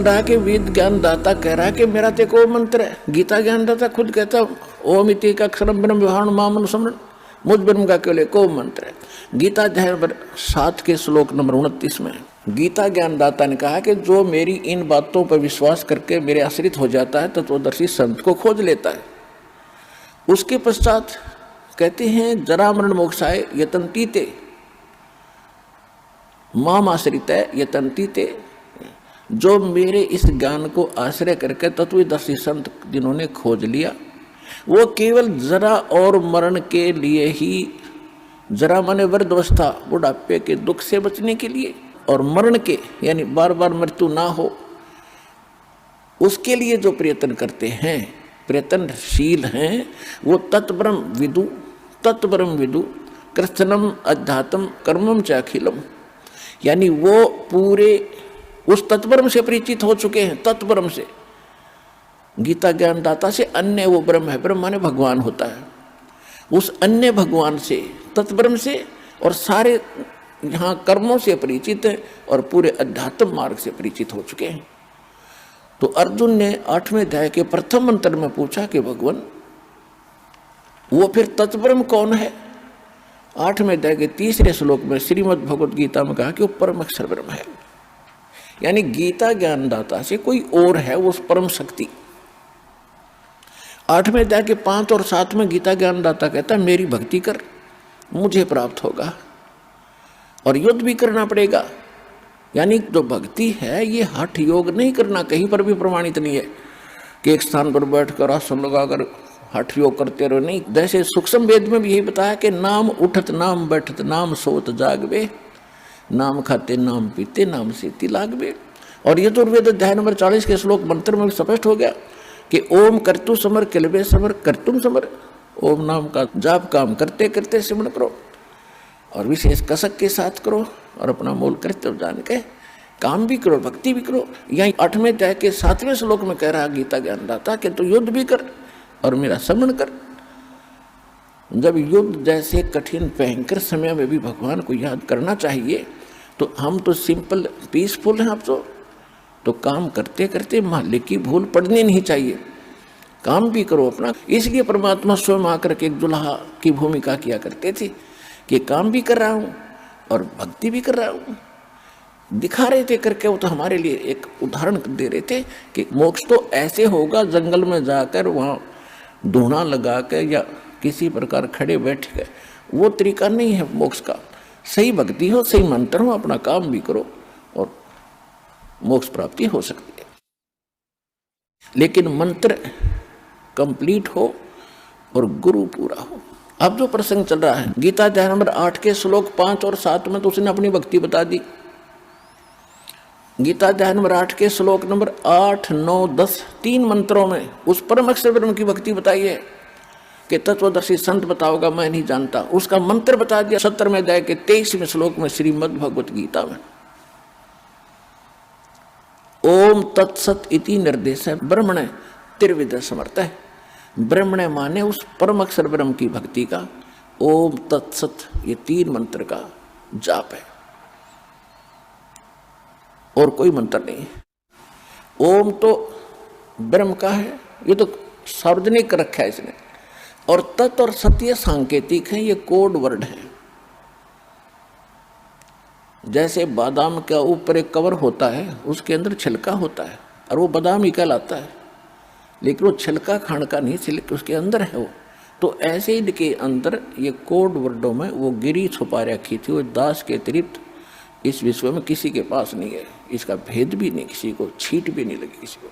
रहा कि वेद ज्ञान दाता कह रहा है कि मेरा ते को मंत्र है। गीता ज्ञान दाता खुद कहता ओम इति का अक्षरम ब्रह्म विभाण मामन समरण, मुझ ब्रह्म का केवल को मंत्र है। गीता अध्याय 7 के श्लोक नंबर 29 में गीता ज्ञान दाता ने कहा कि जो मेरी इन बातों पर विश्वास करके मेरे आश्रित हो जाता है तत्वदर्शी संत को खोज लेता है। उसके पश्चात कहते हैं जरा मरण मोक्षाय यतन्ति ते माम आश्रित यतन्ति ते, जो मेरे इस ज्ञान को आश्रय करके तत्वदर्शी संत जिन्होंने खोज लिया वो केवल जरा और मरण के लिए ही, जरा माने वृद्धावस्था बुढ़ापे के दुख से बचने के लिए, और मरण के यानी बार बार मृत्यु ना हो उसके लिए जो प्रयत्न करते हैं, प्रयत्नशील हैं, वो तत्ब्रह्म विदु कृष्णम अध्यात्म कर्मम च अखिलम, यानी वो पूरे उस तत्ब्रह्म से परिचित हो चुके हैं। तत्ब्रह्म से, गीता ज्ञान दाता से अन्य वो ब्रह्म है, ब्रह्म माने भगवान होता है, उस अन्य भगवान से, तत्ब्रह्म से और सारे यहाँ कर्मों से परिचित है और पूरे अध्यात्म मार्ग से परिचित हो चुके हैं। तो अर्जुन ने 8वें अध्याय के प्रथम मंत्र में पूछा कि भगवान वो फिर तत्ब्रह्म कौन है। 8वें अध्याय के 3रे श्लोक में श्रीमद् भगवद गीता में कहा कि वो परम अक्षर ब्रह्म है, यानी गीता ज्ञान दाता से कोई और है वो परम शक्ति। 8वें अध्याय के 5 और 7 में गीता ज्ञान दाता कहता है मेरी भक्ति कर मुझे प्राप्त होगा, और युद्ध भी करना पड़ेगा। यानी जो भक्ति है ये हठ योग नहीं करना, कहीं पर भी प्रमाणित नहीं है कि एक स्थान पर बैठकर आसन लगाकर हठ योग करते रहो, नहीं। जैसे सूक्ष्म वेद में भी यही बताया कि नाम उठत नाम बैठत नाम सोत जागबे, नाम खाते नाम पीते नाम सेती लागबे। और यजुर्वेद अध्याय नंबर 40 के श्लोक मंत्र में स्पष्ट हो गया कि ओम कर्तु समर किलबे समर कर्तुम समर, ओम नाम का जाप काम करते करते सिमरण करो और विशेष कसक के साथ करो और अपना मूल कर्तव्य जान के काम भी करो, भक्ति भी करो। यही 8वें अध्याय के 7वें श्लोक में कह रहा गीता ज्ञान दाता कि तू युद्ध भी कर और मेरा स्मरण कर। जब युद्ध जैसे कठिन भयंकर समय में भी भगवान को याद करना चाहिए, तो हम तो सिंपल पीसफुल हैं। आप तो काम करते करते मालिक की भूल पड़नी नहीं चाहिए, काम भी करो अपना। इसलिए परमात्मा स्वयं आकर के एक दुल्हा की भूमिका किया करते थे कि काम भी कर रहा हूँ और भक्ति भी कर रहा हूँ, दिखा रहे थे करके। वो तो हमारे लिए एक उदाहरण दे रहे थे कि मोक्ष तो ऐसे होगा, जंगल में जाकर वहाँ धूना लगा के या किसी प्रकार खड़े बैठ के, वो तरीका नहीं है मोक्ष का। सही भक्ति हो, सही मंत्र हो, अपना काम भी करो और मोक्ष प्राप्ति हो सकती है। लेकिन मंत्र कंप्लीट हो और गुरु पूरा हो। अब जो प्रसंग चल रहा है गीता अध्याय नंबर 8 के श्लोक 5 और 7 में तो उसने अपनी भक्ति बता दी। गीता अध्याय नंबर 8 के श्लोक नंबर 8, 9, 10 3 मंत्रों में उस परम अक्षर ब्रह्म की भक्ति बताई है कि तत्वदर्शी संत बताओगा मैं नहीं जानता, उसका मंत्र बता दिया 17वें अध्याय के 23वें श्लोक में श्रीमद् भगवत गीता में। ओम तत्सत इति निर्देश है ब्रह्मण त्रिविध समर्थ है। ब्रह्मण माने उस परम अक्षर ब्रह्म की भक्ति का ओम तत्सत, ये 3 मंत्र का जाप है और कोई मंत्र नहीं। ओम तो ब्रह्म का है, ये तो सार्वजनिक रखा है इसने, और तत् और सत्य सांकेतिक है, ये कोड वर्ड है। जैसे बादाम का ऊपर एक कवर होता है, उसके अंदर छिलका होता है और वो बादाम ही कहलाता है, लेकिन वो छिलका खाने का नहीं, छिलका उसके अंदर है वो। तो ऐसे ही के अंदर ये कोड वर्डों में वो गिरी छुपा रखी थी, वो दास के अतिरिक्त इस विश्व में किसी के पास नहीं है, इसका भेद भी नहीं, किसी को छीट भी नहीं लगी किसी को।